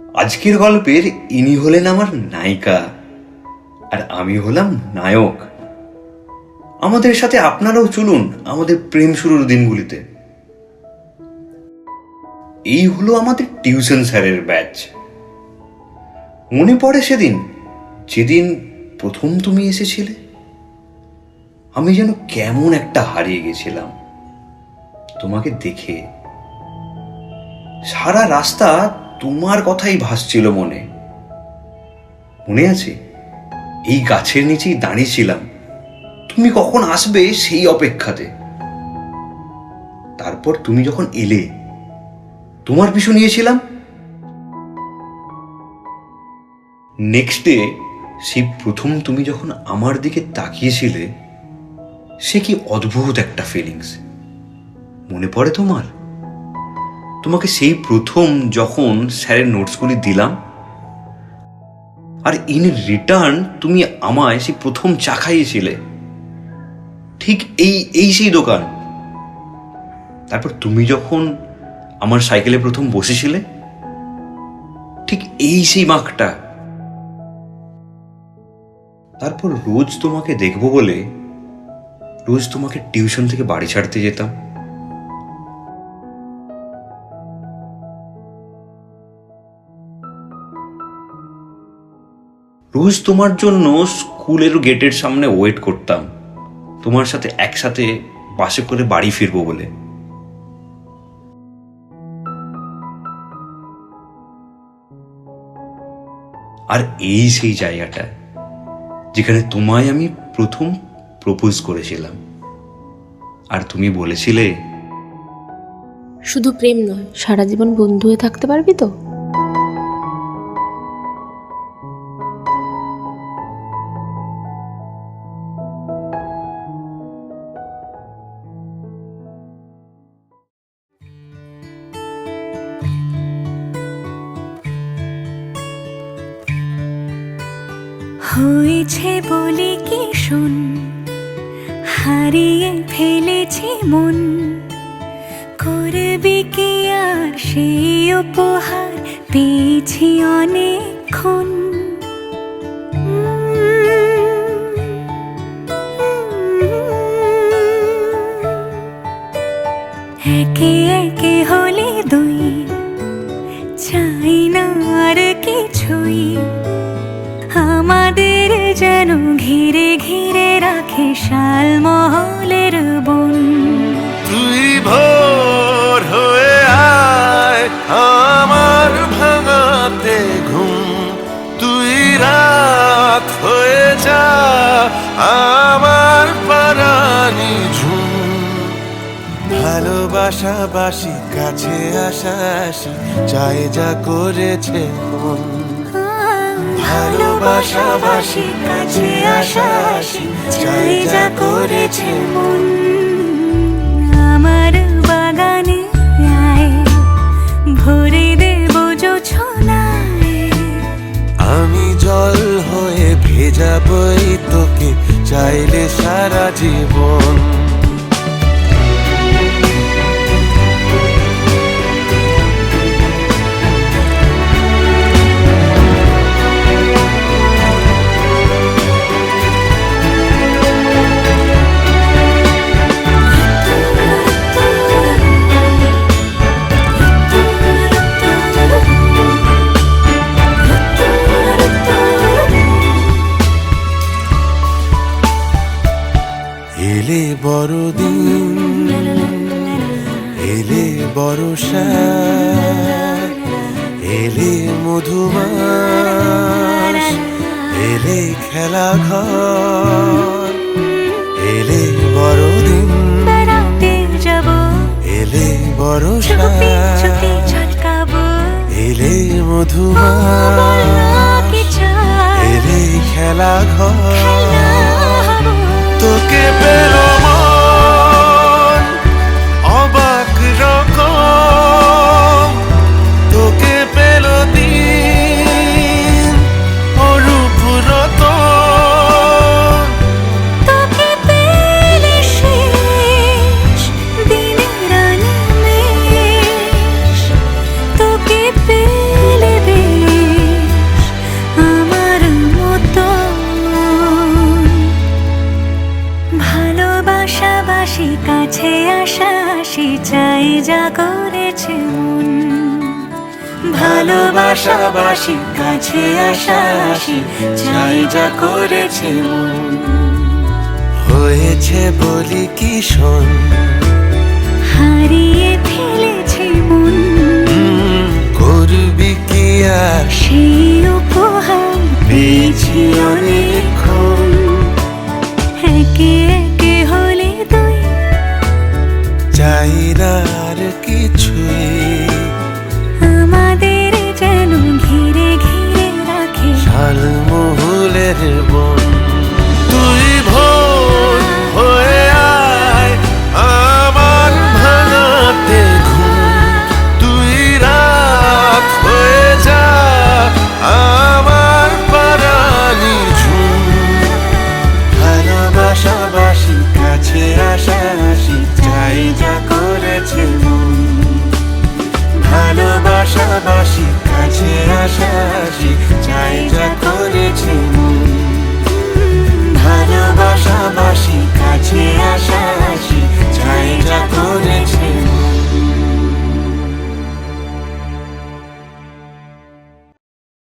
আজকের গল্পের ইনি হলেন আমার নায়িকা আর আমি হলাম নায়ক। আমাদের সাথে আপনারাও চলুন আমাদের প্রেম শুরুর দিনগুলিতে। এই হলো আমাদের টিউশন স্যারের ব্যাচ। মনে পড়ে সেদিন যেদিন প্রথম তুমি এসেছিলে? আমি যেন কেমন একটা হারিয়ে গেছিলাম তোমাকে দেখে। সারা রাস্তা তোমার কথাই ভাসছিল মনে। মনে আছে এই গাছের নিচেই দাঁড়িয়েছিলাম, তুমি কখন আসবে সেই অপেক্ষাতে। তারপর তুমি যখন এলে তোমার পিছু নিয়েছিলাম। নেক্সট ডে সেই প্রথম তুমি যখন আমার দিকে তাকিয়েছিলে, সে কি অদ্ভুত একটা ফিলিংস। মনে পড়ে তোমার? তোমাকে সেই প্রথম যখন স্যারের নোটসগুলি দিলাম আর ইন রিটার্ন তুমি আমায় সেই প্রথম চা খাইয়েছিলে, ঠিক এই সেই দোকান। তারপর তুমি যখন আমার সাইকেলে প্রথম বসেছিলে, ঠিক এই সেই মাখটা। তারপর রোজ তোমাকে দেখবো বলে রোজ তোমাকে টিউশন থেকে বাড়ি ছাড়তে যেতাম। রোজ তোমার জন্য স্কুলের গেটের সামনে ওয়েট করতাম, তোমার সাথে একসাথে বাসে করে বাড়ি ফিরবো বলে। আর এই সেই জায়গাটা যেখানে তোমায় আমি প্রথম প্রপোজ করেছিলাম, আর তুমি বলেছিলে শুধু প্রেম নয়, সারা জীবন বন্ধু হয়ে থাকতে পারবি তো? হয়েছে বলে কি শোন, হারিয়ে ফেলেছি মন, করবি কি আর সেই উপহার পেয়েছি অনেকক্ষণ। একে একে হলে দুই, চাই না আর কিছুই, আমাদের যেন ঘিরে ঘিরে রাখে শালমহলের বন। তুই ভোর হয়ে আয় আমার ভাঙাতে ঘুম, তুই রাত হয়ে যা আমার পারানি ঝুম। ভালোবাসাবাসি কাছে আসা আসি চাই যা করেছে মন, ভালোবাসাবাসি কাছে আসা আসি চাই যা করেছে মন। আমার বাগানে আয়, ভরে দেব জোছনায়, আমি জল হয়ে ভেজাবই তোকে চাইলে সারা জীবন। এলে বড়দিন, এলে বর্ষা, এলে মধুমাস, এলে খেলা ঘর, এলে বড়দিন, বেড়াতে যাব, এলে বর্ষা, চুপি চুপি ঝলকাবো, এলে বল মধুমাস, না কি চাই, এলে খেলা ঘর। খেলা হব। তোকে পেল মন অবাক রকম, তোকে পেল দিন অরূপ রতন, তোকে পেলে শেষ দিনের আনিমেষ, তোকে পেলে যা করেছে মন। ভালোবাসাবাসি কাছে আসাসি চাই যা করেছে মন। হয়েছে বলি কি শোন, হারিয়ে ফেলেছে মন, করবি কি আর সেই উপহার পেয়েছি অনেকক্ষণ। একে একে হলে তুই, চাই না আর কিছুই, আমাদের যেন ঘিরে ঘিরে রাখে শালমহুলের বন। তুই ভোর হয়ে আয় আমার ভাঙাতে ঘুম, তুই রাত হয়ে যা আমার পরানি ঝুম। ভালোবাসাবাসি কাছে আসাসি চাই যা করেছে মন। ভালোবাসা